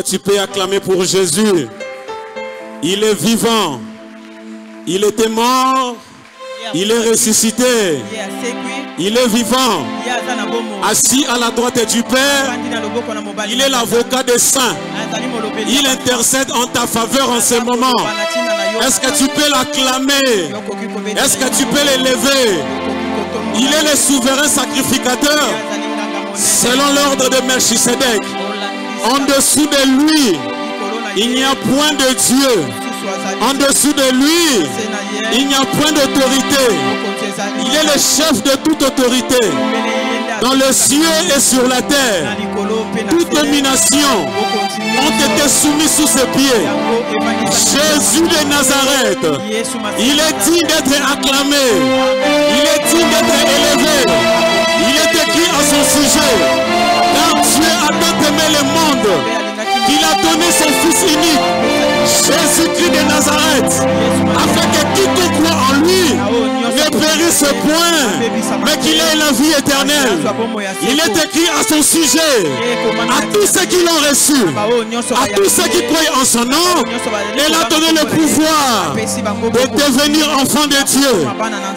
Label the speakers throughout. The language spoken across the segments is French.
Speaker 1: Tu peux acclamer pour Jésus. Il est vivant. Il était mort. Il est ressuscité. Il est vivant. Assis à la droite du Père. Il est l'avocat des saints. Il intercède en ta faveur en ce moment. Est-ce que tu peux l'acclamer? Est-ce que tu peux l'élever? Il est le souverain sacrificateur. Selon l'ordre de Melchisedec. En dessous de lui, il n'y a point de Dieu. En dessous de lui, il n'y a point d'autorité. Il est le chef de toute autorité. Dans le ciel et sur la terre, toute domination ont été soumises sous ses pieds. Jésus de Nazareth, il est digne d'être acclamé. Il est digne d'être élevé. Il est écrit à son sujet. Car Dieu a tant aimé le monde qu'il a donné son Fils unique, Jésus-Christ de Nazareth, afin que quiconque croit en lui ne périsse point, mais qu'il ait la vie éternelle. Il est écrit à son sujet, à tous ceux qui l'ont reçu, à tous ceux qui croient en son nom, il a donné le pouvoir de devenir enfant de Dieu.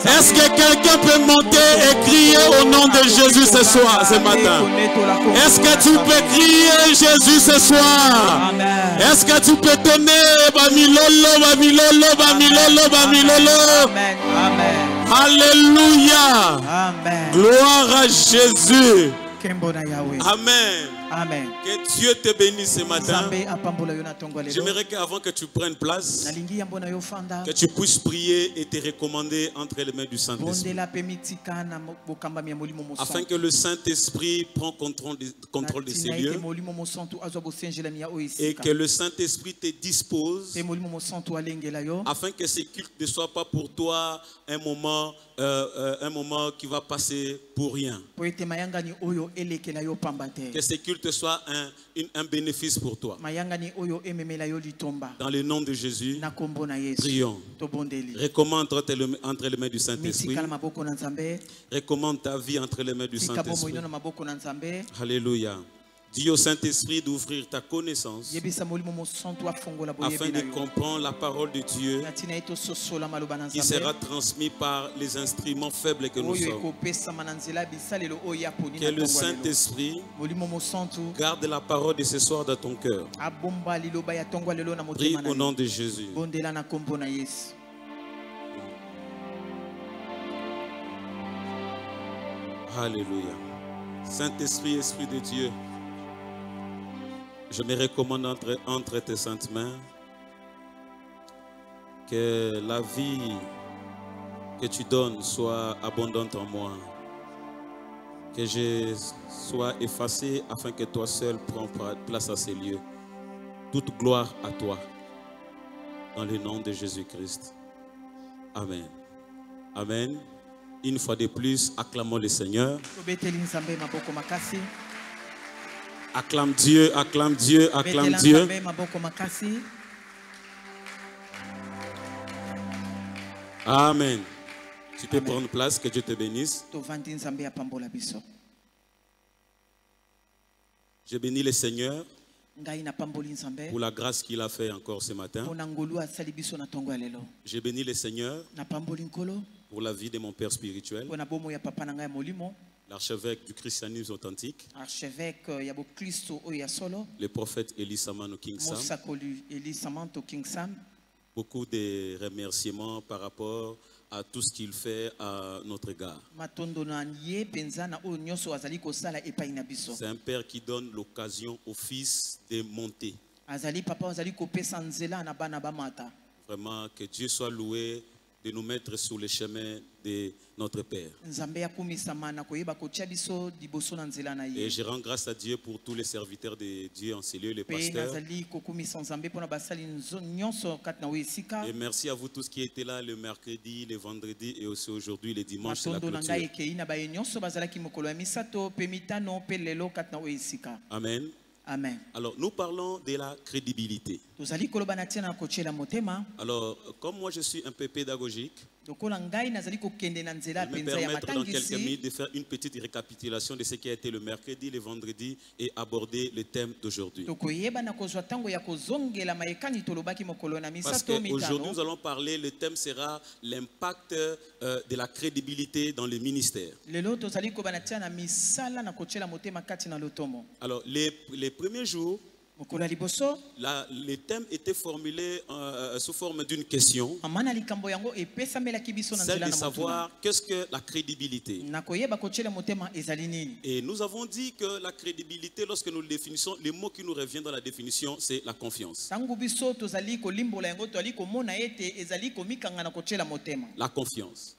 Speaker 1: Est-ce que quelqu'un peut monter et crier au nom de Jésus ce soir, ce matin? Est-ce que tu peux crier Jésus ce soir? Est-ce que tu peux donner Bamilolo, Bamilolo, Bamilolo, Bamilolo? Alléluia.
Speaker 2: Amen.
Speaker 1: Gloire à Jésus.
Speaker 2: Amen.
Speaker 1: Amen. Que Dieu te bénisse ce matin. J'aimerais qu'avant que tu prennes place, que tu puisses prier et te recommander entre les mains du Saint-Esprit. Afin que le Saint-Esprit prenne contrôle de ces lieux. Et que le Saint-Esprit te dispose. Afin que ce culte ne soit pas pour toi un moment qui va passer pour rien. Que ce culte soit un bénéfice pour toi. Dans le nom de Jésus, prions. Recommande entre les mains du Saint-Esprit. Recommande ta vie entre les mains du Saint-Esprit. Alléluia. Dis au Saint-Esprit d'ouvrir ta connaissance afin de comprendre la parole de Dieu qui sera transmise par les instruments faibles que nous sommes. Que le Saint-Esprit garde la parole de ce soir dans ton cœur. Prie au nom de Jésus. Alléluia. Saint-Esprit, Esprit de Dieu, je me recommande entre tes saintes mains que la vie que tu donnes soit abondante en moi, que je sois effacé afin que toi seul prends place à ces lieux. Toute gloire à toi, dans le nom de Jésus-Christ. Amen. Amen. Une fois de plus, acclamons le Seigneur. Acclame Dieu, acclame Dieu, acclame Dieu. Amen. Tu peux prendre place, que Dieu te bénisse. Je bénis le Seigneur pour la grâce qu'il a fait encore ce matin. Je bénis le Seigneur pour la vie de mon père spirituel, l'archevêque du christianisme authentique, le prophète Eli Samano King Sam. Beaucoup de remerciements par rapport à tout ce qu'il fait à notre égard. C'est un père qui donne l'occasion au fils de monter. Vraiment, que Dieu soit loué de nous mettre sur le chemin de notre Père. Et je rends grâce à Dieu pour tous les serviteurs de Dieu en ces lieux, les pasteurs. Et merci à vous tous qui étaient là le mercredi, le vendredi et aussi aujourd'hui, le dimanche, c'est la clôture. Amen.
Speaker 2: Amen.
Speaker 1: Alors, nous parlons de la crédibilité. Alors, comme moi je suis un peu pédagogique, Je vais me permettre dans quelques minutes de faire une petite récapitulation de ce qui a été le mercredi, le vendredi et aborder le thème d'aujourd'hui. Parce qu'aujourd'hui nous allons parler, le thème sera l'impact de la crédibilité dans le ministère. Alors les premiers jours, le thème était formulé sous forme d'une question, celle de savoir qu'est-ce que la crédibilité. Et nous avons dit que la crédibilité, lorsque nous le définissons, le mot qui nous revient dans la définition, c'est la confiance. La confiance.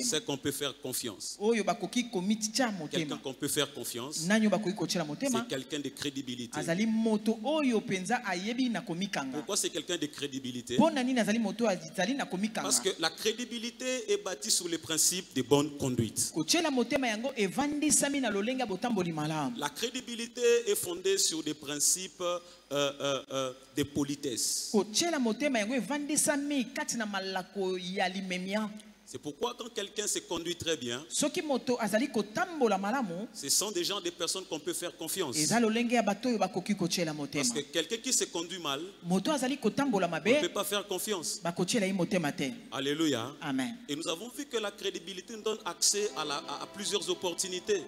Speaker 1: C'est qu'on peut faire confiance. Quelqu'un qu'on peut faire confiance, c'est quelqu'un de crédibilité. Pourquoi c'est quelqu'un de crédibilité? Parce que la crédibilité est bâtie sur les principes de bonne conduite. La crédibilité est fondée sur des principes de politesse. C'est pourquoi quand quelqu'un se conduit très bien, ce sont des gens, des personnes qu'on peut faire confiance. Parce que quelqu'un qui se conduit mal, on ne peut pas faire confiance. Alléluia.
Speaker 2: Amen.
Speaker 1: Et nous avons vu que la crédibilité nous donne accès à plusieurs opportunités.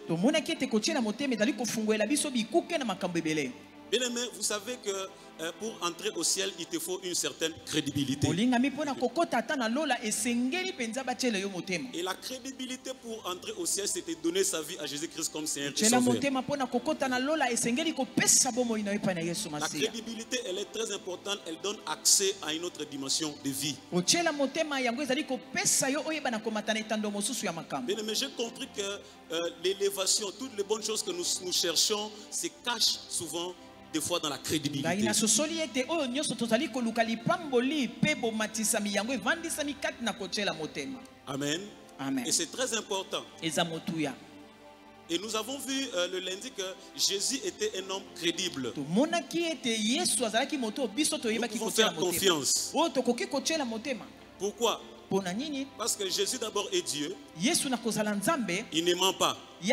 Speaker 1: Bien aimé, vous savez que pour entrer au ciel, il te faut une certaine crédibilité. Et la crédibilité pour entrer au ciel, c'était donner sa vie à Jésus-Christ comme Seigneur et Sauveur. La crédibilité, elle est très importante. Elle donne accès à une autre dimension de vie. Bien aimé, j'ai compris que l'élévation, toutes les bonnes choses que nous cherchons, se cachent souvent des fois dans la crédibilité. Amen.
Speaker 2: Amen.
Speaker 1: Et c'est très important. Et nous avons vu le lundi que Jésus était un homme crédible. Nous pouvons faire confiance. Pourquoi? Parce que Jésus d'abord est Dieu. Il ne ment pas. Il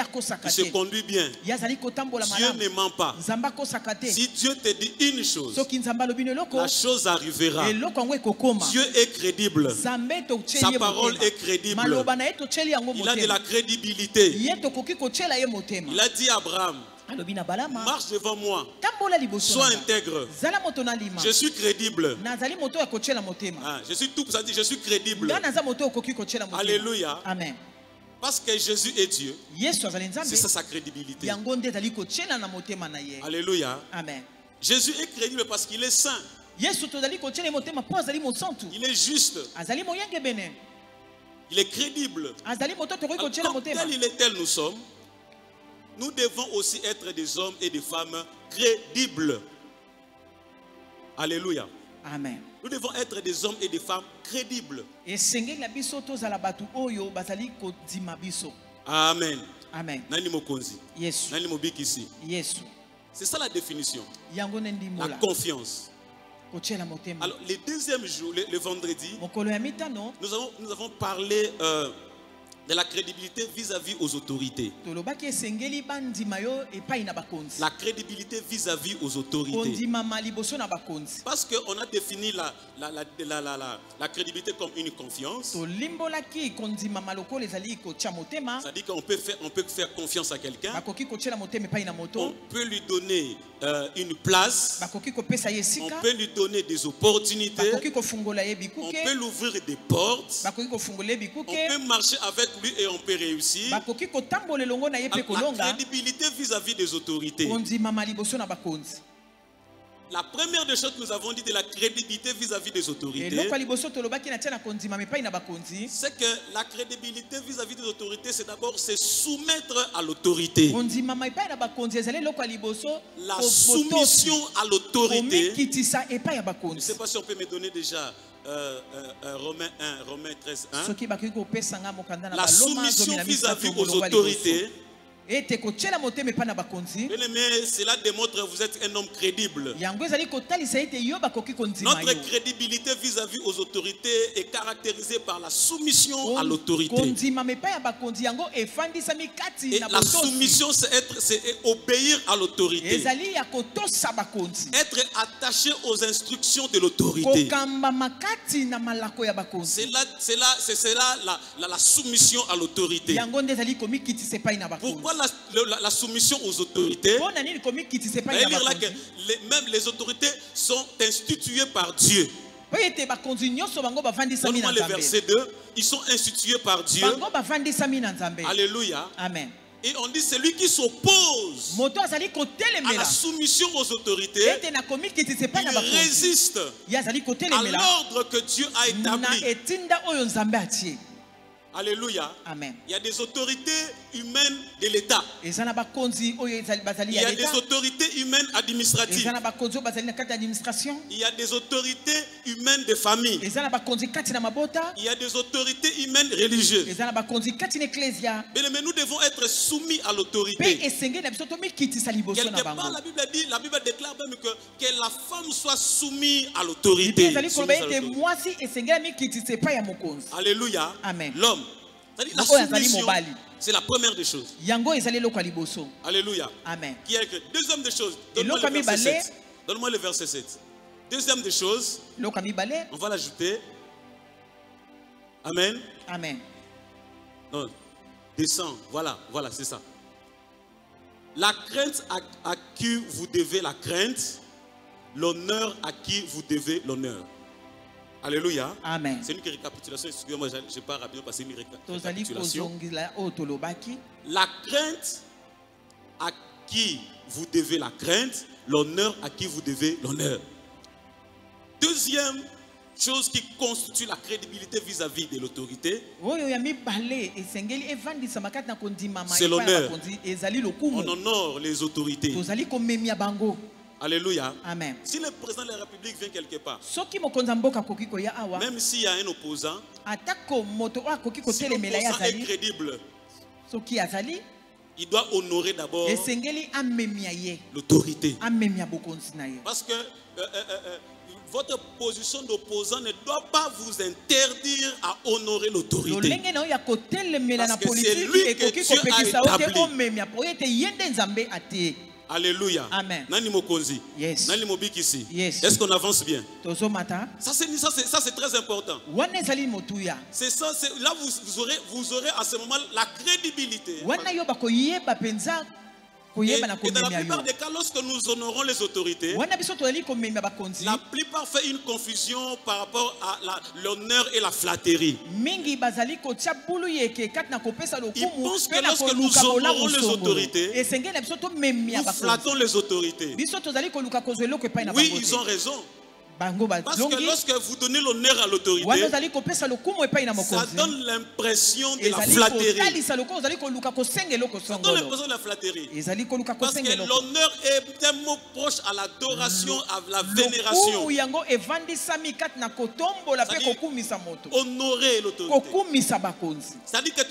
Speaker 1: se conduit bien. Dieu ne ment pas. Si Dieu te dit une chose, la chose arrivera. Dieu est crédible. Sa parole est crédible. Il a de la crédibilité. Il a dit à Abraham, marche devant moi, sois intègre. Je suis crédible. Je suis tout, ça dit, je suis crédible. Alléluia.
Speaker 2: Amen.
Speaker 1: Parce que Jésus est Dieu, c'est ça sa crédibilité. Alléluia.
Speaker 2: Amen.
Speaker 1: Jésus est crédible parce qu'il est saint. Il est juste. Il est crédible. Alors, comme tel il est tel nous sommes, nous devons aussi être des hommes et des femmes crédibles. Alléluia.
Speaker 2: Amen.
Speaker 1: Nous devons être des hommes et des femmes crédibles. Amen.
Speaker 2: Amen.
Speaker 1: Nani mokonzi.
Speaker 2: Yes.
Speaker 1: Nani mobikisi.
Speaker 2: Yes.
Speaker 1: C'est ça la définition. La confiance. Alors, le deuxième jour, le vendredi, nous avons parlé de la crédibilité vis-à-vis aux autorités. La crédibilité vis-à-vis aux autorités. Parce qu'on a défini la crédibilité comme une confiance. C'est-à-dire qu'on peut faire confiance à quelqu'un. On peut lui donner une place. On peut lui donner des opportunités. On peut lui ouvrir des portes. On peut marcher avec lui et on peut réussir. La crédibilité vis-à-vis des autorités. La première des choses que nous avons dit de la crédibilité vis-à-vis des autorités, c'est que la crédibilité vis-à-vis des autorités, c'est d'abord se soumettre à l'autorité. La soumission à l'autorité. Je ne sais pas si on peut me donner déjà Romains 13, 1. La soumission vis-à-vis aux autorités Bien-aimé, cela démontre que vous êtes un homme crédible. Notre crédibilité vis-à-vis aux autorités est caractérisée par la soumission à l'autorité. Et la soumission, c'est obéir à l'autorité. Être attaché aux instructions de l'autorité. C'est là la soumission à l'autorité. Pourquoi la soumission aux autorités? Même les autorités sont instituées par Dieu. Donne-moi le verset 2. Ils sont institués par Dieu. Alléluia. Amen. Et on dit celui qui s'oppose à la soumission aux autorités, il résiste à l'ordre que Dieu a établi. Alléluia. Amen. Il y a des autorités humaines de l'État. Il y a des autorités humaines administratives. Il y a des autorités humaines de famille. Il y a des autorités humaines religieuses. Mais nous devons être soumis à l'autorité. Quelque part, la Bible déclare même que la femme soit soumise à l'autorité. Alléluia. Amen. L'homme. La soumission, c'est la première des choses. Alléluia. Amen. Qui est écrit. Deuxième des choses. Donne-moi le verset 7. Donne-moi le verset 7. Deuxième des choses. On va l'ajouter. Amen. Amen. Non. Descends. Voilà, c'est ça. La crainte à qui vous devez la crainte. L'honneur à qui vous devez l'honneur. Alléluia. Amen. C'est une récapitulation. Excusez-moi, je n'ai pas rapidement passé une récapitulation. La crainte à qui vous devez la crainte, l'honneur à qui vous devez l'honneur. Deuxième chose qui constitue la crédibilité vis-à-vis de l'autorité, c'est l'honneur. On honore les autorités. Alléluia. Amen. Si le président de la République vient quelque part, même s'il y a un opposant, si l'opposant est crédible, il doit honorer d'abord l'autorité. Parce que votre position d'opposant ne doit pas vous interdire à honorer l'autorité. Parce que c'est lui que Dieu a établi. Alléluia. Amen. Nani mokonzi. Yes. Nani mobikisi. Yes. Est-ce qu'on avance bien? Ça c'est très important. C'est ça, là vous aurez à ce moment la crédibilité. Et dans la plupart des cas, lorsque nous honorons les autorités, la plupart fait une confusion par rapport à l'honneur et la flatterie. Ils pensent que lorsque nous honorons les autorités, nous flattons les autorités. Oui, ils ont raison. Parce que lorsque vous donnez l'honneur à l'autorité, ça donne l'impression de la flatterie. Ça donne l'impression de la flatterie. Parce que l'honneur est un mot proche à l'adoration, à la vénération. Honorer l'autorité. C'est-à-dire que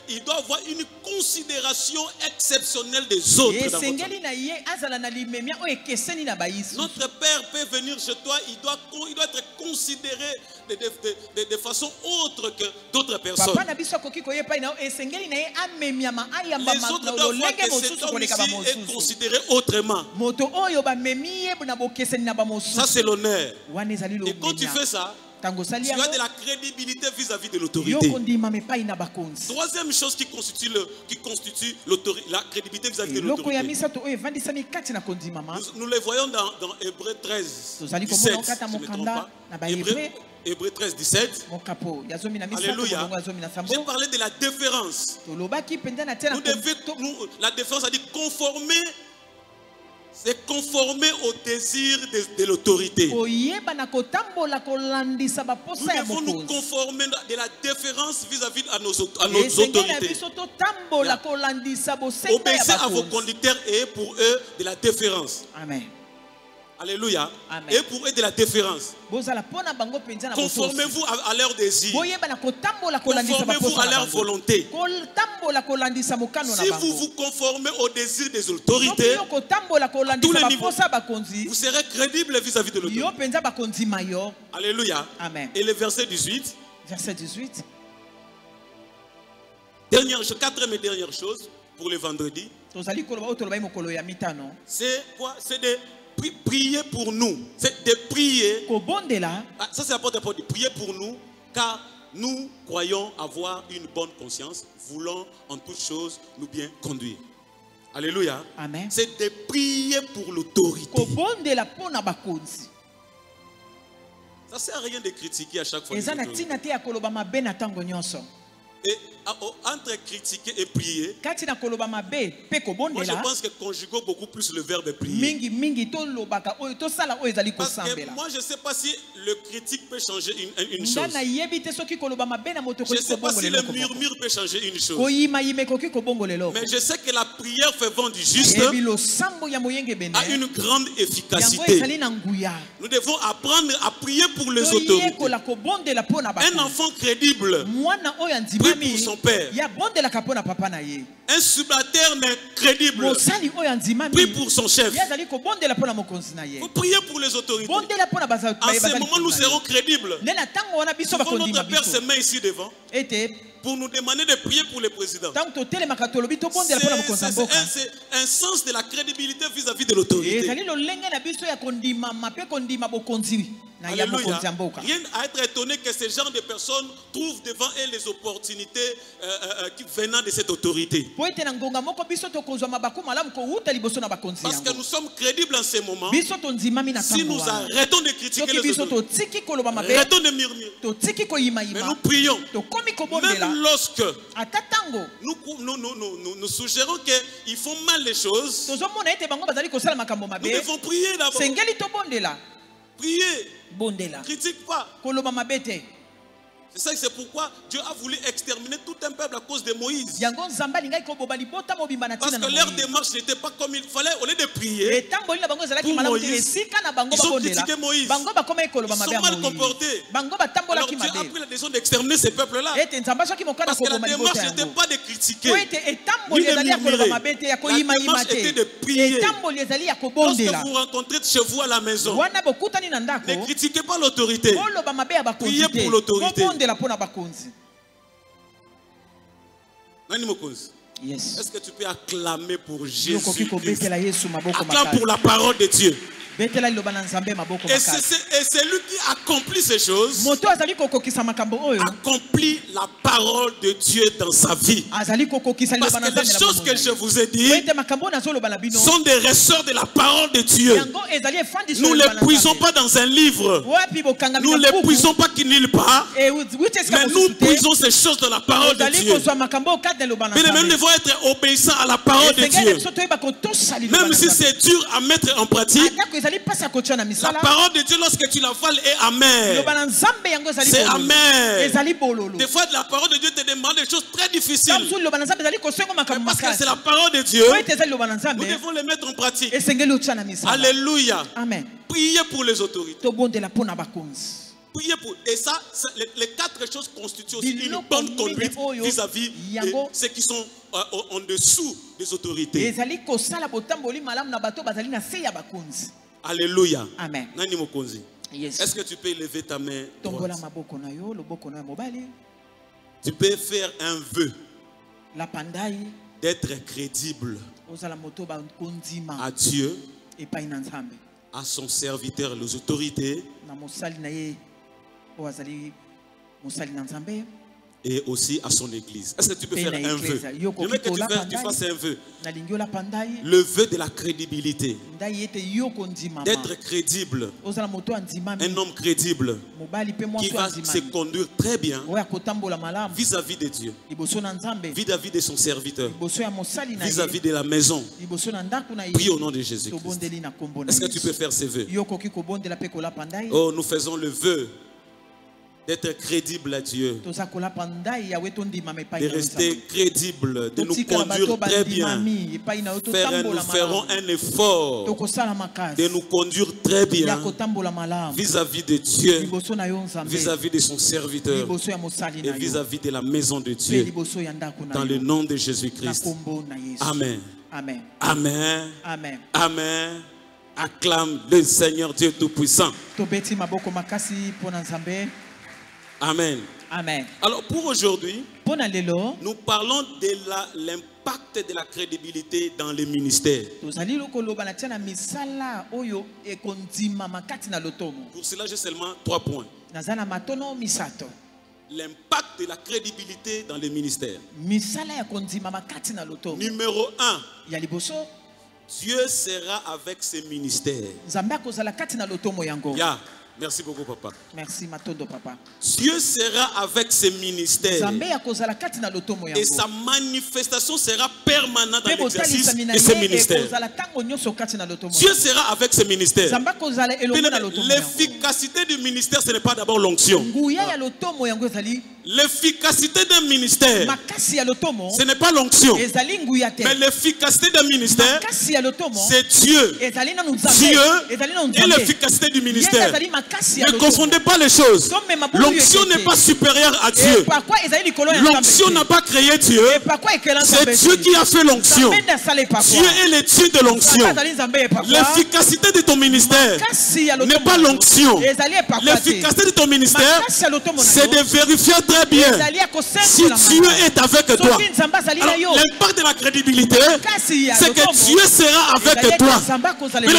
Speaker 1: il doit avoir une considération exceptionnelle des autres dans votre vie. Notre Père peut venir chez toi, il doit être considéré de façon autre que d'autres personnes. Les autres doivent voir que cet homme ici est considéré autrement. Ça c'est l'honneur. Et quand tu fais ça, tu as de la crédibilité vis-à-vis de l'autorité. Troisième chose qui constitue la crédibilité vis-à-vis de l'autorité. Nous les voyons dans Hébreux 13, 17. Si je ne me trompe pas. Hébreux 13, 17. Alléluia. J'ai parlé de la déférence. La déférence a dit conformer. C'est conformer au désir de l'autorité. Nous devons nous conformer de la déférence vis-à-vis de nos autorités. Obéissez à vos conducteurs et pour eux de la déférence. Amen. Alléluia. Amen. Et pour eux de la différence. Conformez-vous à leurs désirs. Conformez-vous à leur volonté. Si vous vous conformez aux désirs des autorités, à tous les niveaux, vous serez crédible vis-à-vis de l'autorité. Alléluia. Amen. Et le verset 18.
Speaker 2: Verset 18.
Speaker 1: Quatrième et dernière chose pour le vendredi. C'est quoi? C'est de prier pour nous. C'est de prier. Ça c'est la porte de prier pour nous, car nous croyons avoir une bonne conscience, voulons en toutes choses nous bien conduire. Alléluia.
Speaker 2: Amen.
Speaker 1: C'est de prier pour l'autorité. Ça sert à rien de critiquer à chaque fois. Et entre critiquer et prier, moi je pense que conjuguons beaucoup plus le verbe prier. Parce que moi je ne sais pas si le critique peut changer une chose. Je ne sais pas si le murmure peut changer une chose. Mais je sais que la prière fervente du juste a une grande efficacité. Nous devons apprendre à prier pour les autorités. Un enfant crédible prie pour son père. Un subalterne crédible prie pour son chef. Il faut prier pour les autorités. En ce moment, nous serons crédibles. Souvent, notre père se met ici devant pour nous demander de prier pour le président. C'est un sens de la crédibilité vis-à-vis de l'autorité. Alléluia. Rien à être étonné que ce genre de personnes trouvent devant elles les opportunités venant de cette autorité. Parce que nous sommes crédibles en ce moment. Si nous arrêtons de critiquer les autorités, arrêtons de murmurer, mais nous prions. Même lorsque nous suggérons qu'ils font mal les choses, nous devons prier d'abord. Priez. Critique pas. C'est pourquoi Dieu a voulu exterminer tout un peuple à cause de Moïse. Parce que leur démarche n'était pas comme il fallait. Au lieu de prier pour Moïse, ils ont critiqué Moïse. Ils sont mal comportés. Alors Dieu a pris la décision d'exterminer ces peuples-là. Parce que la démarche n'était pas de critiquer, ni de murmurer. La démarche était de prier. Lorsque vous rencontrez chez vous à la maison, ne critiquez pas l'autorité. Priez pour l'autorité.
Speaker 2: Yes.
Speaker 1: Est-ce que tu peux acclamer pour Jésus? Acclame pour la parole de Dieu. Et c'est lui qui accomplit ces choses, accomplit la parole de Dieu dans sa vie. Parce que les choses que je vous ai dites sont des ressorts de la parole de Dieu. Nous ne les puisons pas dans un livre. Nous ne les puisons pas nulle part. Mais nous puisons ces choses dans la parole de Dieu. Mais nous devons être obéissants à la parole de Dieu. Même si c'est dur à mettre en pratique, la parole de Dieu, lorsque tu la vales, est amère. C'est amer. Des fois, la parole de Dieu te demande des choses très difficiles. Parce que c'est la parole de Dieu, nous devons les mettre en pratique. Alléluia.
Speaker 2: Amen.
Speaker 1: Priez pour les autorités. Priez pour. Et ça, les quatre choses constituent aussi une bonne conduite vis-à-vis de ceux qui sont en dessous des autorités. Alléluia.
Speaker 2: Amen.
Speaker 1: Yes. Est-ce que tu peux lever ta main droite? Tu peux faire un vœu d'être crédible à Dieu, à son serviteur, les autorités, et aussi à son église. Est-ce que tu peux faire un vœu? Je veux que tu fasses un vœu. Le vœu de la crédibilité. D'être crédible. Un homme crédible qui va se conduire très bien vis-à-vis de Dieu, vis-à-vis de son serviteur, vis-à-vis de la maison. Prie au nom de Jésus-Christ. Est-ce que tu peux faire ces vœux? Oh, nous faisons le vœu d'être crédible à Dieu, de rester crédible, de nous conduire très bien. Nous ferons un effort de nous conduire très bien vis-à-vis de Dieu, vis-à-vis de son serviteur et vis-à-vis de la maison de Dieu. Dans le nom de Jésus-Christ. Amen.
Speaker 2: Amen.
Speaker 1: Amen.
Speaker 2: Amen.
Speaker 1: Amen. Acclame le Seigneur Dieu Tout-Puissant. Amen.
Speaker 2: Amen.
Speaker 1: Alors pour aujourd'hui, nous parlons de l'impact de la crédibilité dans les ministères. Pour cela, j'ai seulement 3 points. L'impact de la crédibilité dans les ministères. Numéro 1. Dieu sera avec ses ministères. Yeah. Merci beaucoup, papa.
Speaker 2: Merci, Matondo, papa.
Speaker 1: Dieu sera avec ses ministères. Et sa manifestation sera permanente dans l'exercice de ses ministères. Dieu sera avec ses ministères. L'efficacité du ministère, ce n'est pas d'abord l'onction. L'efficacité d'un ministère, ce n'est pas l'onction. Mais l'efficacité d'un ministère, c'est Dieu. Dieu et l'efficacité du ministère. Ne confondez pas les choses. L'onction n'est pas supérieure à Dieu. L'onction n'a pas créé Dieu. C'est Dieu qui a fait l'onction. Dieu est le Dieu de l'onction. L'efficacité de ton ministère n'est pas l'onction. L'efficacité de ton ministère, c'est de vérifier très bien si Dieu est avec toi. Alors, l'impact de la crédibilité, c'est que Dieu sera avec toi.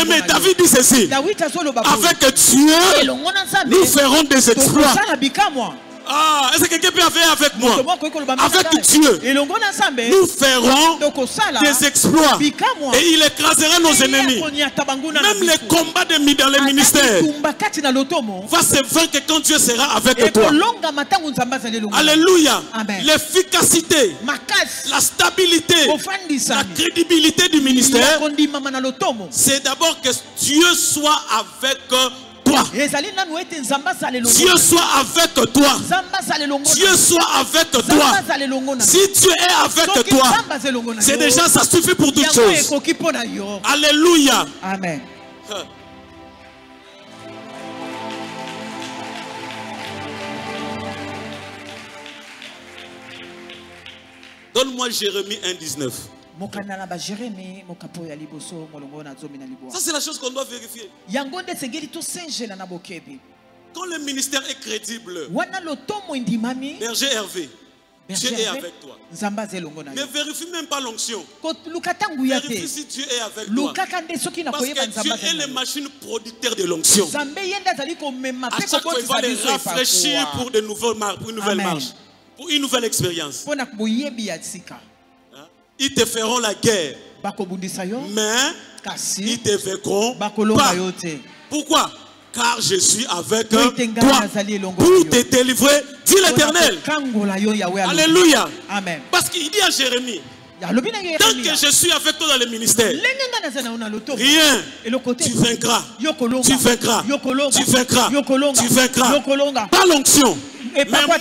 Speaker 1: Mais David dit ceci: avec Dieu, nous ferons des exploits. Ah, est-ce que quelqu'un peut faire avec moi? Avec Dieu, nous ferons des exploits et il écrasera nos ennemis. Même les combats dans les ministères va se vaincre quand Dieu sera avec toi. Alléluia. L'efficacité, la stabilité, la crédibilité du ministère, c'est d'abord que Dieu soit avec toi. Dieu soit avec toi. Dieu soit avec toi. Si Dieu est avec toi, c'est déjà, ça suffit pour toutes choses. Alléluia.
Speaker 2: Amen.
Speaker 1: Donne-moi Jérémie 1,19. Ça, c'est la chose qu'on doit vérifier. Quand le ministère est crédible, berger Hervé, Dieu est avec toi. Ne vérifie même pas l'onction. Vérifie si Dieu est avec toi. Parce que Dieu est le machine producteur de l'onction. À chaque fois, il va les rafraîchir pour une nouvelle marche, pour une nouvelle expérience. Ils te feront la guerre, mais ils te vaincront pas. Pourquoi? Car je suis avec toi pour te délivrer, dit l'Éternel. Alléluia.
Speaker 2: Amen.
Speaker 1: Parce qu'il dit à Jérémie: tant que je suis avec toi dans le ministère, rien, tu vaincras. Tu vaincras. Tu vaincras. Tu vaincras. Pas l'onction. Mais moi,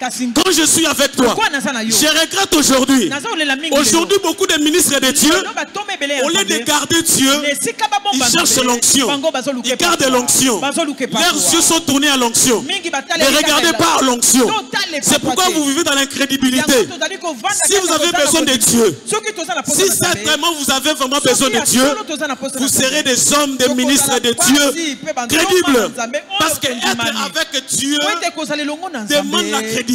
Speaker 1: quand je suis avec toi, je regrette aujourd'hui. Aujourd'hui, beaucoup de ministres de Dieu, au lieu de garder Dieu, ils cherchent l'onction. Ils gardent l'onction. Leurs yeux sont tournés à l'onction. Ne regardez pas à l'onction. C'est pourquoi vous vivez dans l'incrédibilité. Si vous avez besoin de Dieu, si certainement vous avez vraiment besoin de Dieu, vous serez des hommes, des ministres de Dieu crédibles. Parce qu'être avec Dieu demande la crédibilité.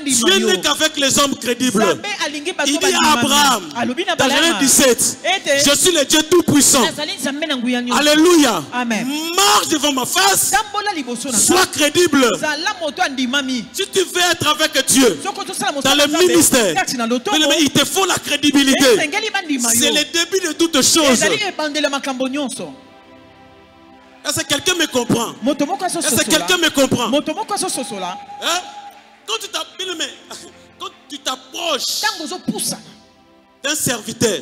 Speaker 1: Dieu n'est qu'avec les hommes crédibles. Il dit à Abraham dans Genèse 17: je suis le Dieu tout-puissant. Alléluia. Marche devant ma face, sois crédible. Si tu veux être avec Dieu dans le ministère, il te faut la crédibilité. C'est le début de toutes choses. Est-ce que quelqu'un me comprend? Est-ce que quelqu'un me comprend? Hein? Quand tu t'approches d'un serviteur,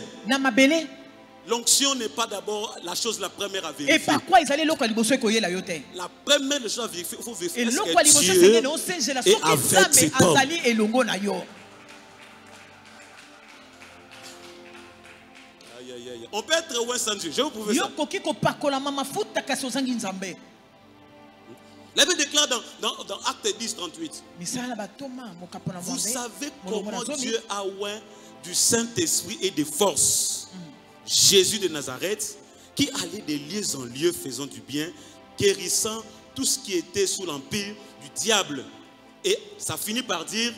Speaker 1: L'onction n'est pas d'abord la chose la première à vérifier.
Speaker 2: Et par quoi ils allaient l'eau liboso ko yela yote.
Speaker 1: La première chose à vérifier, il faut vérifier.
Speaker 2: Et l'eau liboso c'est non c'est la
Speaker 1: et avec cet homme.
Speaker 2: azali elongo na yo.
Speaker 1: Aïe, aïe, aïe. On peut être loin sans Dieu. Je vous prouve ça.
Speaker 2: Yo koki ko pakola mama futa kaso zangi nzambe.
Speaker 1: La Bible déclare dans Acte 10, 38. Vous savez comment Dieu a oint du Saint-Esprit et des forces Jésus de Nazareth, qui allait de lieu en lieu faisant du bien, guérissant tout ce qui était sous l'empire du diable. Et ça finit par dire,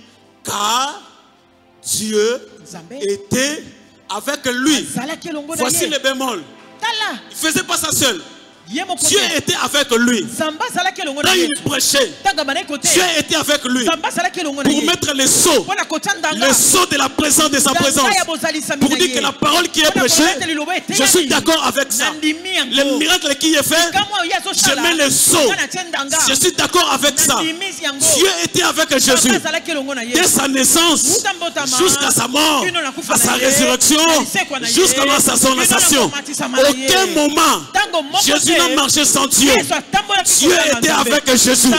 Speaker 1: car Dieu était avec lui. Voici le bémol. Il ne faisait pas ça seul. Dieu était avec lui. Quand il prêchait, Dieu était avec lui pour mettre les sceaux de la présence de sa présence. Pour dire que la parole qui est prêchée, je suis d'accord avec ça. Le miracle qui est fait, je mets les sceaux. Je suis d'accord avec ça. Dieu était avec Jésus dès sa naissance jusqu'à sa mort, à sa résurrection, jusqu'à son ascension. Aucun moment Jésus n'a marché sans Dieu. Dieu était avec Jésus.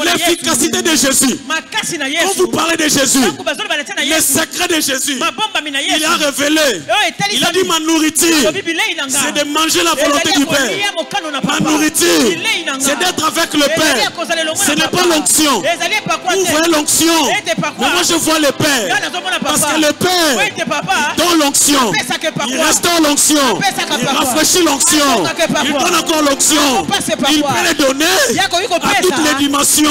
Speaker 1: L'efficacité de Jésus. Quand vous parlez de Jésus, le secret de Jésus, il a révélé. Il a dit ma nourriture, c'est de manger la volonté du Père. Ma nourriture, c'est d'être avec le Père. Ce n'est pas l'onction. Vous voyez l'onction, mais moi je vois le Père. Parce que le Père, dans l'onction, il restaure l'onction, il rafraîchit l'onction, il donne encore l'onction. Il peut les donner à toutes les dimensions.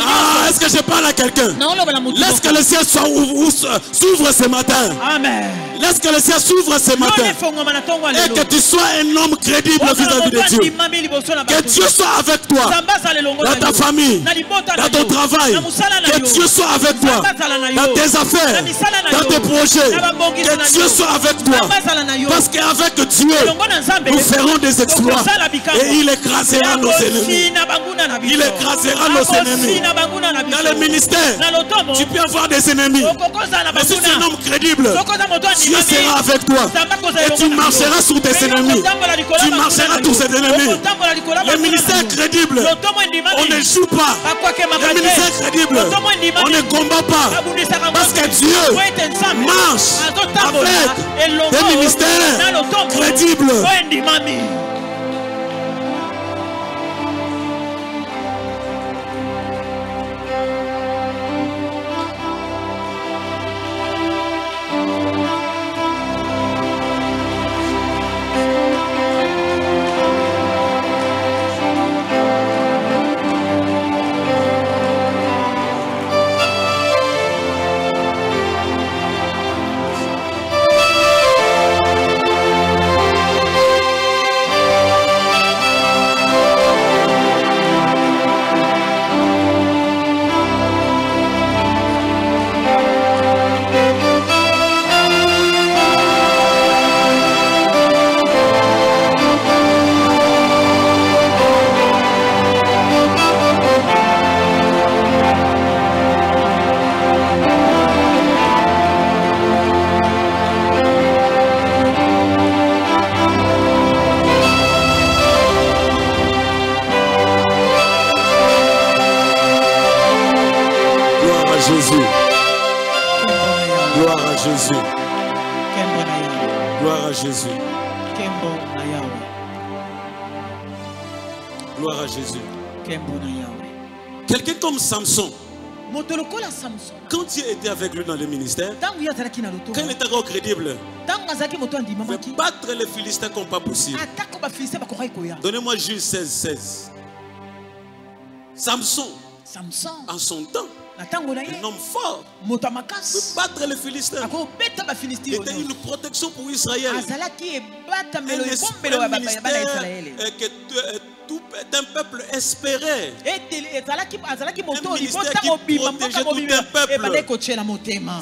Speaker 1: Ah, est-ce que je parle à quelqu'un? Laisse que le ciel s'ouvre ce matin. Amen. Laisse que le ciel s'ouvre ce matin. Et que tu sois un homme crédible vis-à-vis de Dieu. Que Dieu soit avec toi. Dans ta famille, dans ton travail. Que Dieu soit avec toi. Dans tes affaires, dans tes projets. Que Dieu soit avec toi. Parce qu'avec Dieu, nous ferons des exploits. Et il écrasera nos ennemis. Il écrasera nos ennemis. Dans le ministère, tu peux avoir des ennemis. Mais si tu es un homme crédible, Dieu sera avec toi. Et tu marcheras sur tes ennemis. Tu marcheras sur tes ennemis. Le ministère crédible, on ne joue pas. Le ministère crédible, on ne combat pas. Parce que Dieu marche avec des ministères crédibles. Gloire à Jésus. Quelqu'un comme Samson, quand Dieu était avec lui dans le ministère, quand il était encore crédible, il pouvait battre les Philistins comme pas possible. Donnez-moi Juge 16, 16. Samson, en son temps, un homme fort, peut battre les Philistins. Il était une protection pour Israël. Un ministère tout un peuple espérait. Un ministère qui protégeait tout un peuple.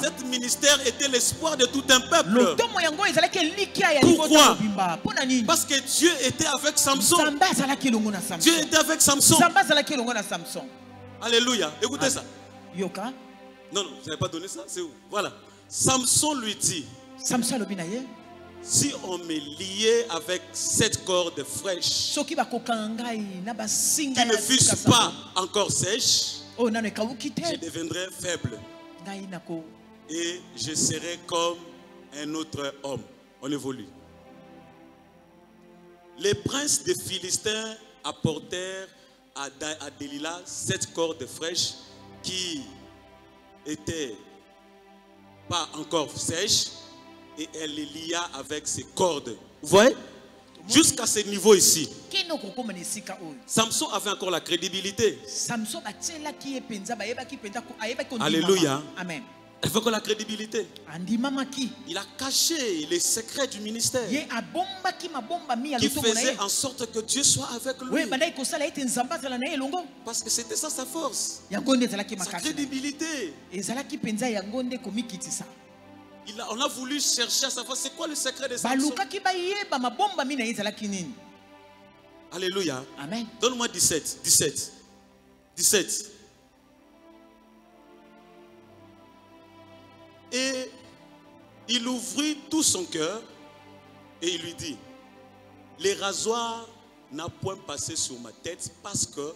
Speaker 1: Cet ministère était l'espoir de tout un peuple. Pourquoi? Parce que Dieu était avec Samson. Dieu était avec Samson. Alléluia. Écoutez ça. Non, non, vous n'avez pas donné ça. C'est où? Voilà. Samson lui dit. Si on me liait avec 7 cordes fraîches qui ne fussent pas encore sèches, je deviendrais faible et je serais comme un autre homme. On évolue. Les princes des Philistins apportèrent à Delilah 7 cordes fraîches qui n'étaient pas encore sèches et elle les lia avec ses cordes. Vous voyez? Jusqu'à ce niveau ici, Samson avait encore la crédibilité. Alléluia.
Speaker 2: Amen.
Speaker 1: Il faut que la crédibilité. Il a caché les secrets du ministère qui faisait en sorte que Dieu soit avec lui. Parce que c'était ça sa force, sa crédibilité. On a voulu chercher à savoir c'est quoi le secret de Samson. Alléluia.
Speaker 2: Amen.
Speaker 1: Donne-moi 17. Et il ouvrit tout son cœur et il lui dit: les rasoirs n'ont point passé sur ma tête parce que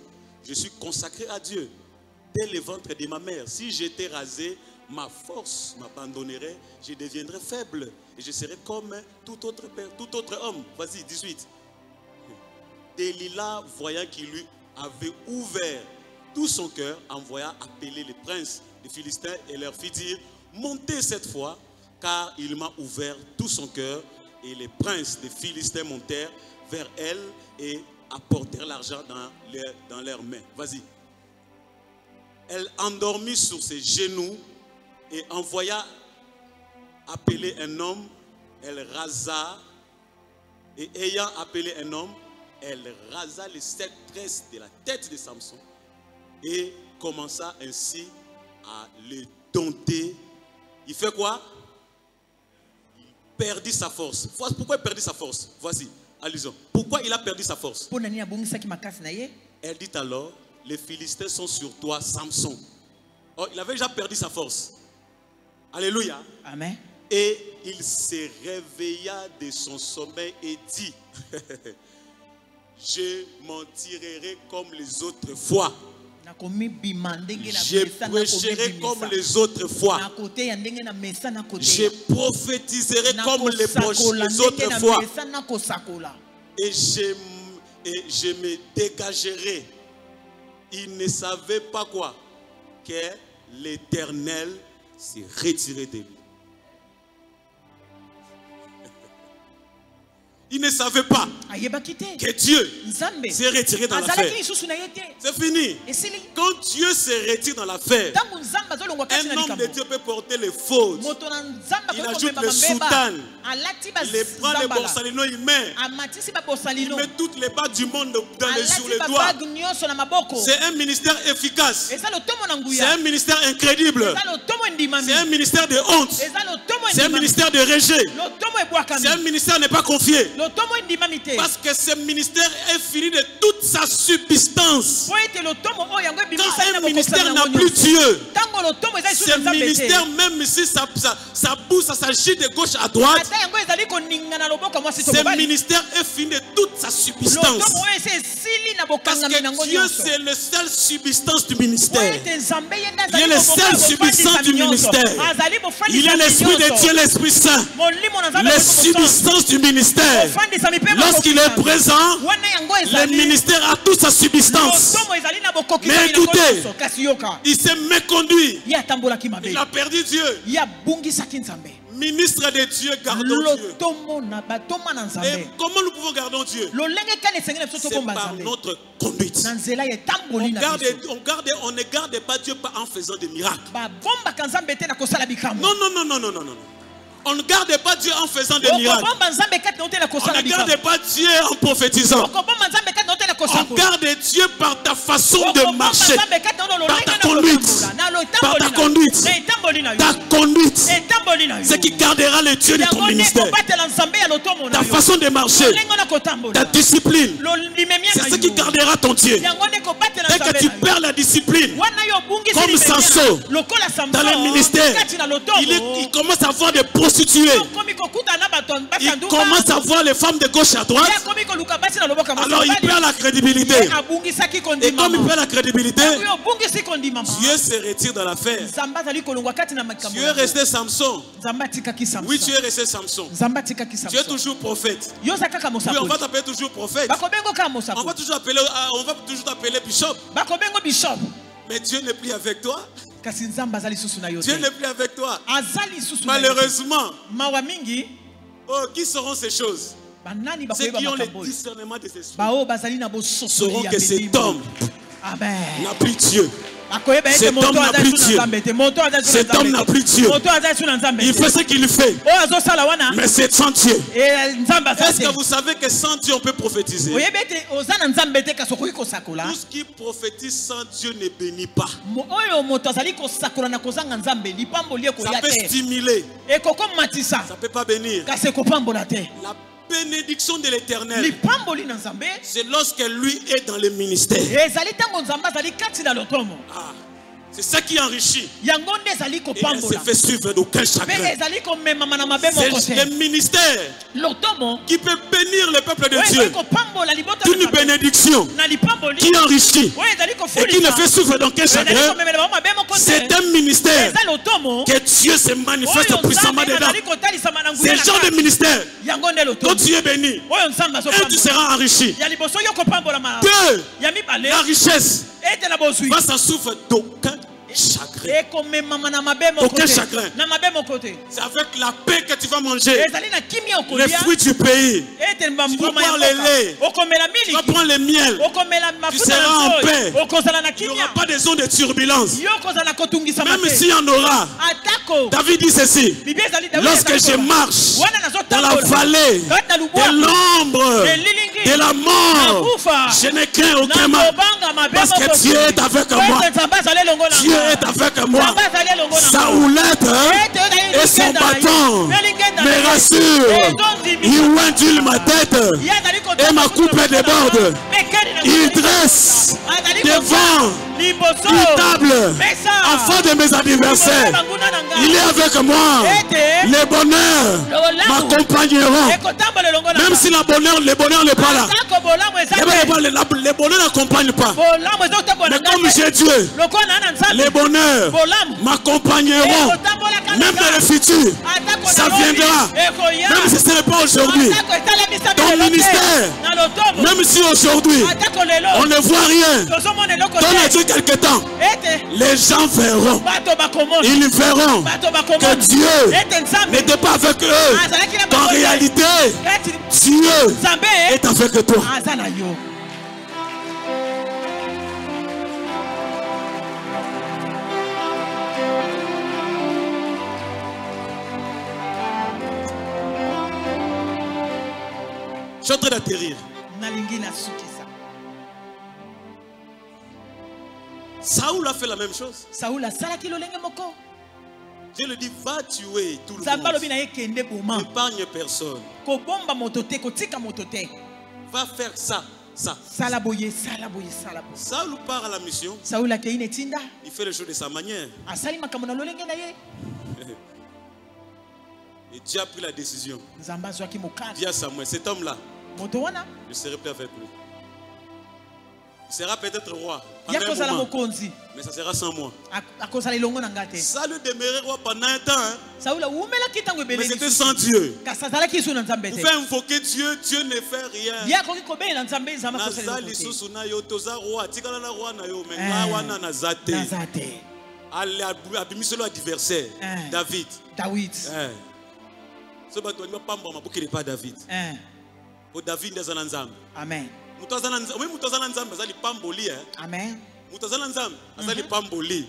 Speaker 1: je suis consacré à Dieu. Dès le ventre de ma mère, si j'étais rasé, ma force m'abandonnerait, je deviendrais faible et je serais comme tout autre homme. Vas-y, 18. Delilah, voyant qu'il lui avait ouvert tout son cœur, envoya appeler les princes des Philistins et leur fit dire: montez cette fois, car il m'a ouvert tout son cœur. Et les princes des Philistins montèrent vers elle et apportèrent l'argent dans leurs mains. Vas-y. Elle endormit sur ses genoux et envoya appeler un homme. Elle rasa, et ayant appelé un homme, elle rasa les 7 tresses de la tête de Samson et commença ainsi à le dompter. Il fait quoi? Il perdit sa force. Pourquoi il perdit sa force? Voici, allons. Pourquoi il a perdu sa force? Elle dit alors: les Philistins sont sur toi, Samson. Oh, il avait déjà perdu sa force. Alléluia. Amen. Et il se réveilla de son sommeil et dit: je m'en tirerai comme les autres fois. Je prêcherai comme les autres fois. Je prophétiserai comme les autres fois. Et je me dégagerai. Il ne savait pas quoi? Que l'Éternel s'est retiré de lui. Il ne savait pas que Dieu s'est retiré dans l'affaire. C'est fini. Quand Dieu se retire dans l'affaire, un homme de Dieu peut porter les fautes. Il ajoute les soutanes. Il prend les borsalino, il met toutes les bagues du monde sur les doigts. C'est un ministère efficace. C'est un ministère incrédible. C'est un ministère de honte. C'est un ministère de rejet. C'est un ministère n'est pas confié. Parce que ce ministère est fini de toute sa subsistance. Quand un ministère n'a plus Dieu, ce ministère, même si ça bouge, ça s'agit de gauche à droite, ce ministère est fini de toute sa subsistance. Parce que Dieu, c'est le seul subsistance du ministère. Il est le seul subsistance du ministère. Il est l'Esprit de Dieu, l'Esprit Saint. La subsistance du ministère. Lorsqu'il est présent, le ministère a toute sa subsistance. Mais écoutez, il s'est méconduit. Il a perdu Dieu. Ministre de Dieu, gardons Dieu. Et comment nous pouvons garder Dieu? C'est par notre conduite. On ne garde pas Dieu en faisant des miracles. Non. On ne garde pas Dieu en faisant des miracles. On ne garde pas Dieu en prophétisant. On garde Dieu par ta façon de marcher, par ta conduite. Par ta conduite. Ta conduite. Ce qui gardera le Dieu de ton ministère. Ta façon de marcher, ta discipline. C'est ce qui gardera ton Dieu. Dès que tu perds la discipline, discipline, comme Samson, dans le ministère, il commence à voir des prostituées. Il commence à voir les femmes de gauche à droite. Alors il perd la crédibilité. Et comme il perd la crédibilité, Dieu se retire dans l'affaire. Tu es resté Samson. Oui, tu es resté Samson. Tu es toujours prophète. Oui, on va t'appeler toujours prophète. On va toujours t'appeler bishop. Mais Dieu n'est plus avec toi. Dieu n'est plus avec toi. Malheureusement, qui seront ces choses? Ceux qui ont le discernement des esprits sauront que cet homme n'a plus Dieu. Cet homme n'a plus Dieu. Cet homme n'a plus Dieu. Il fait ce qu'il fait, mais c'est sans Dieu. Est-ce que vous savez que sans Dieu on peut prophétiser? Tout ce qui prophétise sans Dieu ne bénit pas. Ça peut stimuler, ça ne peut pas bénir. La bénédiction de l'Éternel, c'est lorsque lui est dans le ministère. C'est ça qui enrichit. Et elle se fait suivre d'aucun chagrin. C'est le ministère qui peut bénir le peuple de Dieu. Une bénédiction qui enrichit et qui ne fait suivre d'aucun chagrin. C'est un ministère que Dieu se manifeste puissamment dedans. C'est le genre de ministère dont tu es béni. Un, tu seras enrichi. Deux, la richesse va s'en souffrir d'aucun chagrin. Aucun chagrin. C'est avec la paix que tu vas manger les fruits du pays. Tu vas boire le lait, tu vas prendre le miel. Tu seras en paix. Il n'y aura pas de zone de turbulence. Même s'il y en aura, David dit ceci: lorsque je marche dans la vallée de l'ombre de la mort, je ne crains aucun mal, parce que Dieu est avec moi. Dieu est avec moi. Sa houlette et son bâton me rassurent. Il ondule ma tête et ma coupe déborde. Il dresse devant une table en face de mes adversaires. Il est avec moi. Les bonheurs m'accompagneront. Même si le bonheur n'est pas là. Les bonheurs n'accompagnent pas. Mais comme j'ai Dieu, les bonheurs m'accompagneront. Même dans le futur, ça viendra. Même si ce n'est pas aujourd'hui. Ton ministère, même si aujourd'hui on ne voit rien, donne à Dieu quelque temps, les gens verront. Ils verront que Dieu n'était pas avec eux. En réalité, Dieu est avec toi. Je suis en train d'atterrir. Saoul a fait la même chose. Dieu lui dit: va tuer tout le monde. N'épargne personne. Va faire ça. Saoul part à la mission. Il fait les choses de sa manière. Et Dieu a pris la décision. Dis à Samuel: cet homme-là, je serai plus avec lui. Il sera peut-être roi, mais ça sera sans moi. Saül demeurait roi pendant un temps, mais c'était sans Dieu. Vous pouvez invoquer Dieu, Dieu ne fait rien. Adversaire David. Ce bateau ne pas pas David. David est un ensemble. Amen. Oui, mutazana nzambe azali pamboli. Amen. Mutazana nzambe azali pamboli.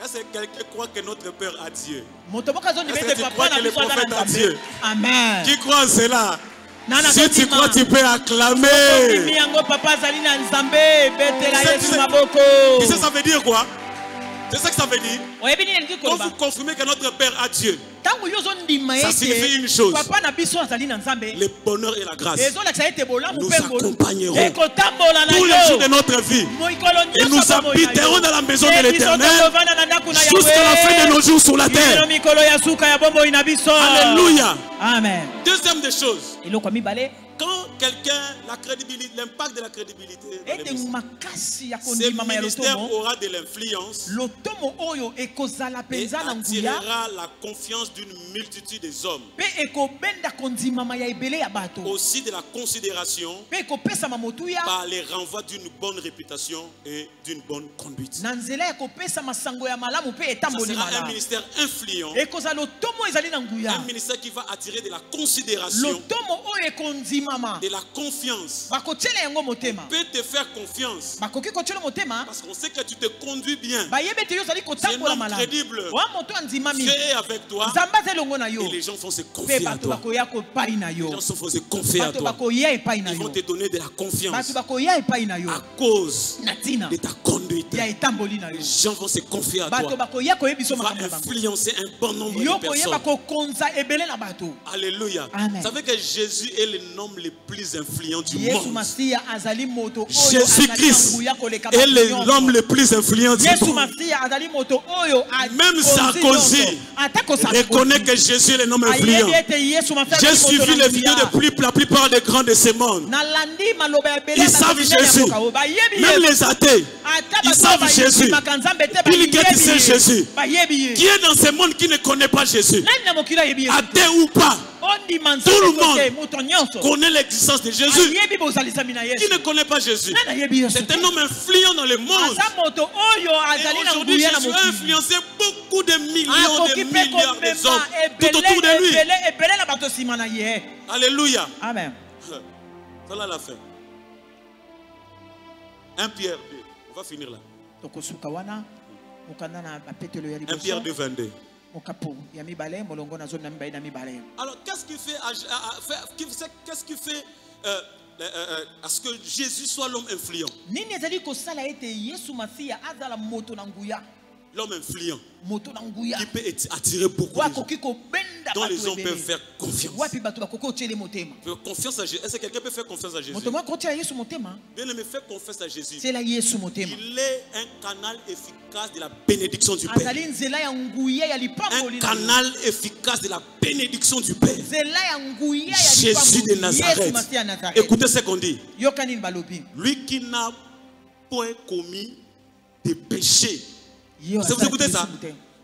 Speaker 1: Est-ce que quelqu'un croit que notre Père a Dieu? Est-ce que tu crois que le prophète a Dieu? Amen. Qui croit en cela? Si tu crois, tu peux acclamer. Tu sais, ça veut dire quoi? C'est ça que ça veut dire. Quand vous confirmez que notre Père a Dieu, ça signifie une chose. Le bonheur et la grâce nous accompagneront tous les jours de notre vie. Et nous habiterons dans la maison de l'Éternel jusqu'à la fin de nos jours sur la terre. Alléluia.
Speaker 2: Amen.
Speaker 1: Deuxième des choses. Quand quelqu'un, l'impact de la crédibilité, ce ministère aura de l'influence et attirera la confiance d'une multitude des hommes. Aussi de la considération par les renvois d'une bonne réputation et d'une bonne conduite. Ça sera un ministère influent, un ministère qui va attirer de la considération, de la confiance. On peut te faire confiance parce qu'on sait que tu te conduis bien. Tu es un homme crédible. Dieu est avec toi et les gens vont se confier à toi. Les gens vont se confier à toi. Ils vont te donner de la confiance à cause de ta conduite. Les gens vont se confier à toi. Tu vas influencer un bon nombre de personnes. Alléluia. Vous savez que Jésus est le nom le plus influent du monde. Jésus-Christ est l'homme le plus influent du monde. Même Sarkozy reconnaît que Jésus est l'homme influent. J'ai suivi les vidéos de la plupart des grands de ce monde. Ils savent Jésus. Même les athées, ils savent Jésus. Bill Gates sait Jésus. Qui est dans ce monde qui ne connaît pas Jésus? Athée ou pas? Tout le monde connaît l'existence de Jésus. Qui ne connaît pas Jésus? C'est un homme influent dans le monde. Et aujourd'hui, Jésus a influencé beaucoup de millions de milliards de hommes tout autour de lui. Alléluia.
Speaker 2: Amen.
Speaker 1: Voilà la fin. 1 Pierre 2. On va finir là. 1 Pierre 2, 22. Alors, qu'est-ce qui fait à ce que Jésus soit l'homme influent? L'homme influent qui peut attirer beaucoup de gens, dont les hommes peuvent faire confiance. Confiance à Jésus. Est-ce que quelqu'un peut faire confiance à Jésus? Bien aimé, faire confiance à Jésus. Il est un canal efficace de la bénédiction du Père. Un canal efficace de la bénédiction du Père. Jésus de Nazareth. Écoutez ce qu'on dit. Lui qui n'a point commis de péché. Vous écoutez ça?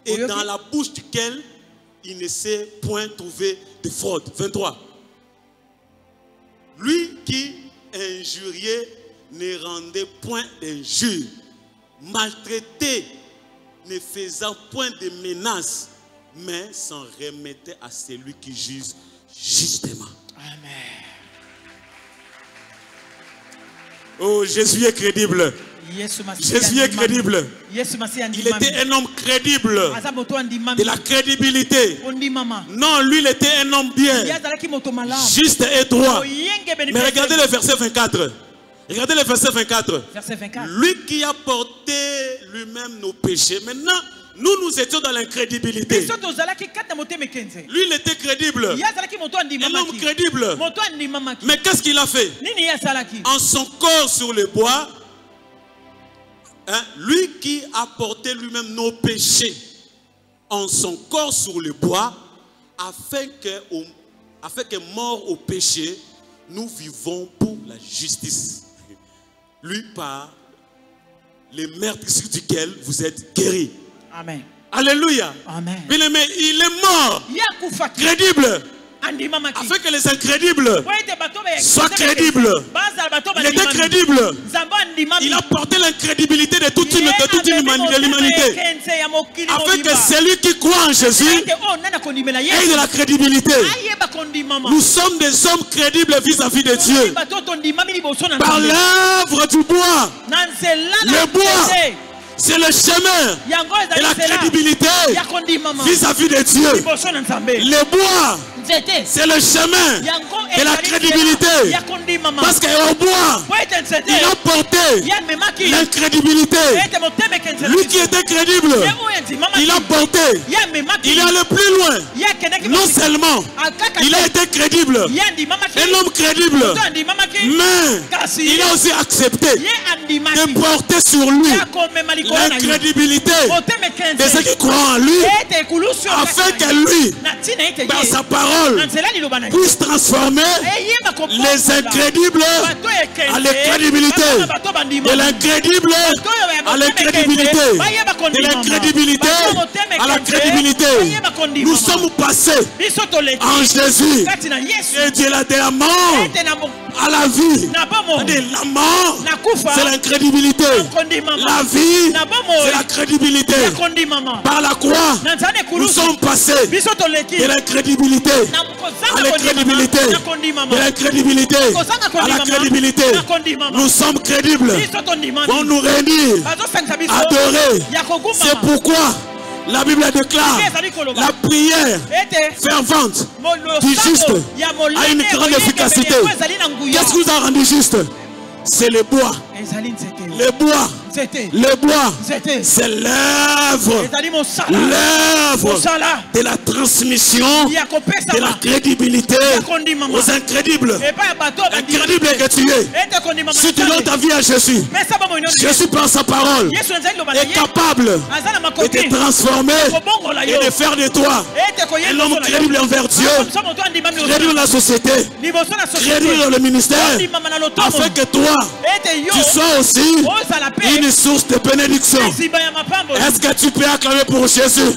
Speaker 1: Et dans la bouche duquel il ne s'est point trouvé de fraude. 23. Lui qui injuriait ne rendait point d'injure, maltraité, ne faisant point de menaces, mais s'en remettait à celui qui juge justement.
Speaker 2: Amen.
Speaker 1: Oh, Jésus est crédible. Jésus est crédible. Il était un homme crédible. De la crédibilité. Non, lui, il était un homme bien. Juste et droit. Mais regardez le verset 24. Regardez le verset 24. Lui qui a porté lui-même nos péchés. Maintenant, nous étions dans l'incrédibilité. Lui, il était crédible. Un homme crédible. Mais qu'est-ce qu'il a fait? En son corps sur le bois, lui qui a porté lui-même nos péchés en son corps sur le bois, afin que mort au péché, nous vivons pour la justice. Lui par les meurtres duquel vous êtes guéris.
Speaker 2: Amen.
Speaker 1: Alléluia.
Speaker 2: Amen.
Speaker 1: Bien aimé, il est mort. Crédible. Afin que les incrédibles soient crédibles. Il était crédible. Il a porté l'incrédibilité de toute l'humanité. Afin que celui qui croit en Jésus ait de la crédibilité. Nous sommes des hommes crédibles vis-à-vis de Dieu. Par l'œuvre du bois. Le bois, c'est le chemin et la crédibilité vis-à-vis de Dieu. Le bois C'est le chemin de la crédibilité. Parce qu'au bois, il a porté l'incrédibilité. Lui qui était crédible, il a porté. Il est allé plus loin. Non seulement il a été crédible, un homme crédible, mais il a aussi accepté de porter sur lui l'incrédibilité de ceux qui croient en lui, afin que lui, par sa parole, puisse transformer les incrédibles à l'incrédibilité, de l'incrédible à l'incrédibilité, de l'incrédibilité à la crédibilité. Nous sommes passés en Jésus, et Dieu l'a de la mort à la vie. De la mort, c'est l'incrédibilité. La vie, c'est la crédibilité. Par la croix, nous sommes passés de l'incrédibilité à l'incrédibilité, de l'incrédibilité à la crédibilité. Nous sommes crédibles. Pour nous réunir, adorer. C'est pourquoi la Bible déclare la prière fervente du juste a une grande efficacité. Qu'est-ce qui vous a rendu juste? C'est le bois. Le bois. Le bois, c'est l'œuvre de la transmission de la crédibilité aux incrédibles. Incrédible que tu es, si tu donnes ta vie à Jésus, Jésus par sa parole est capable de te transformer et de faire de toi un homme crédible envers Dieu, crédible dans la société, crédible dans le ministère, afin que toi, tu sois aussi une source de bénédiction. Est-ce que tu peux acclamer pour Jésus?